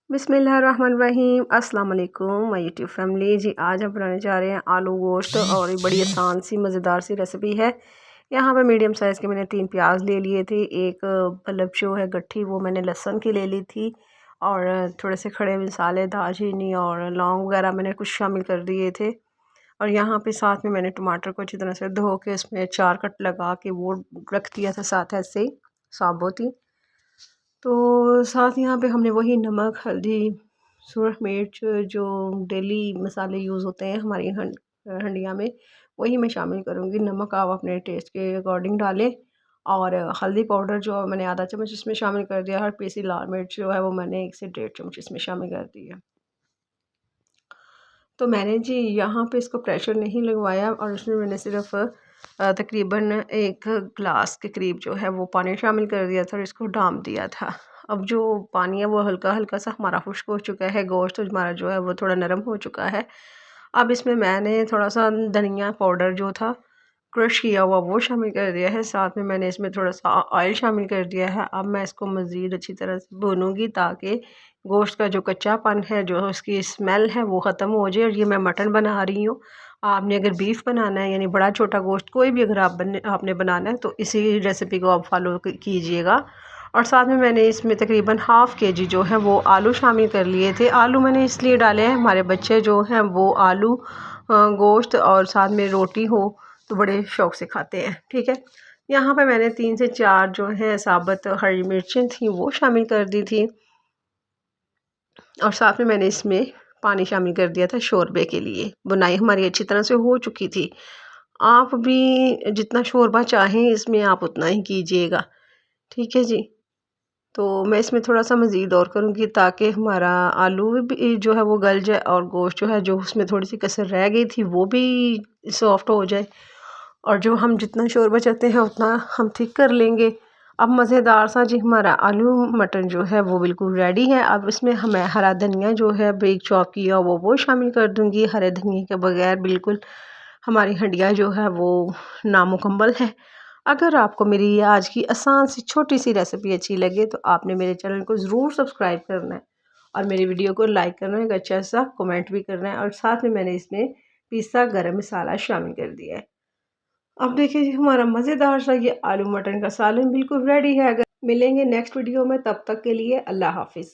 बिस्मिल्लाहिर्रहमानिर्रहीम। अस्सलाम वालेकुम माय यूट्यूब फैमिली। जी आज हम बनाने जा रहे हैं आलू गोश्त और ये बड़ी आसान सी मज़ेदार सी रेसिपी है। यहाँ पे मीडियम साइज़ के मैंने 3 प्याज ले लिए थे, एक बल्ब जो है गट्ठी वो मैंने लहसुन की ले ली थी और थोड़े से खड़े मसाले दालचीनी और लौंग वगैरह मैंने कुछ शामिल कर दिए थे। और यहाँ पे साथ में मैंने टमाटर को अच्छी तरह से धो के इसमें 4 कट लगा के वो रख दिया था साथ ऐसे ही साबुत ही। तो साथ यहाँ पे हमने वही नमक हल्दी सुरख मिर्च जो डेली मसाले यूज़ होते हैं हमारी हंडिया में वही मैं शामिल करूँगी। नमक आप अपने टेस्ट के अकॉर्डिंग डालें और हल्दी पाउडर जो मैंने आधा चम्मच इसमें शामिल कर दिया है और पीसी लाल मिर्च जो है वो मैंने 1 से 1.5 चम्मच इसमें शामिल कर दी है। तो मैंने जी यहाँ पे इसको प्रेशर नहीं लगवाया और उसमें मैंने सिर्फ तकरीबन 1 गिलास के करीब जो है वो पानी शामिल कर दिया था और इसको ढाँप दिया था। अब जो पानी है वो हल्का हल्का सा हमारा खुश्क हो चुका है, गोश्त हमारा जो है वो थोड़ा नरम हो चुका है। अब इसमें मैंने थोड़ा सा धनिया पाउडर जो था क्रश किया हुआ वो शामिल कर दिया है, साथ में मैंने इसमें थोड़ा सा ऑयल शामिल कर दिया है। अब मैं इसको मज़ीद अच्छी तरह से भूनूंगी ताकि गोश्त का जो कच्चापन है जो उसकी स्मेल है वो ख़त्म हो जाए। और ये मैं मटन बना रही हूँ, आपने अगर बीफ बनाना है यानी बड़ा छोटा गोश्त कोई भी अगर आपने बनाना है तो इसी रेसिपी को आप फॉलो कीजिएगा। और साथ में मैंने इसमें तकरीबन हाफ़ केजी जो है वो आलू शामिल कर लिए थे। आलू मैंने इसलिए डाले हैं, हमारे बच्चे जो हैं वो आलू गोश्त और साथ में रोटी हो तो बड़े शौक़ से खाते हैं। ठीक है, यहाँ पे मैंने 3 से 4 जो है साबुत हरी मिर्चें थी वो शामिल कर दी थी और साथ में मैंने इसमें पानी शामिल कर दिया था शोरबे के लिए। बुनाई हमारी अच्छी तरह से हो चुकी थी। आप भी जितना शोरबा चाहें इसमें आप उतना ही कीजिएगा। ठीक है जी। तो मैं इसमें थोड़ा सा मज़ीद और करूँगी ताकि हमारा आलू भी जो है वो गल जाए और गोश्त जो है जो उसमें थोड़ी सी कसर रह गई थी वो भी सॉफ्ट हो जाए। और जो हम जितना शोरबा चाहते हैं उतना हम थिक कर लेंगे। अब मज़ेदार सा जी हमारा आलू मटन जो है वो बिल्कुल रेडी है। अब इसमें हमें हरा धनिया जो है ब्रेक चॉप किया वो शामिल कर दूँगी। हरे धनिए के बगैर बिल्कुल हमारी हंडिया जो है वो नामुकम्मल है। अगर आपको मेरी ये आज की आसान सी छोटी सी रेसिपी अच्छी लगे तो आपने मेरे चैनल को ज़रूर सब्सक्राइब करना है और मेरी वीडियो को लाइक करना है, एक अच्छा सा कमेंट भी करना है और साथ में मैंने इसमें पिसा गरम मसाला शामिल कर दिया है। अब देखिए जी हमारा मज़ेदार सा ये आलू मटन का सालन बिल्कुल रेडी है। अगर मिलेंगे नेक्स्ट वीडियो में, तब तक के लिए अल्लाह हाफिज़।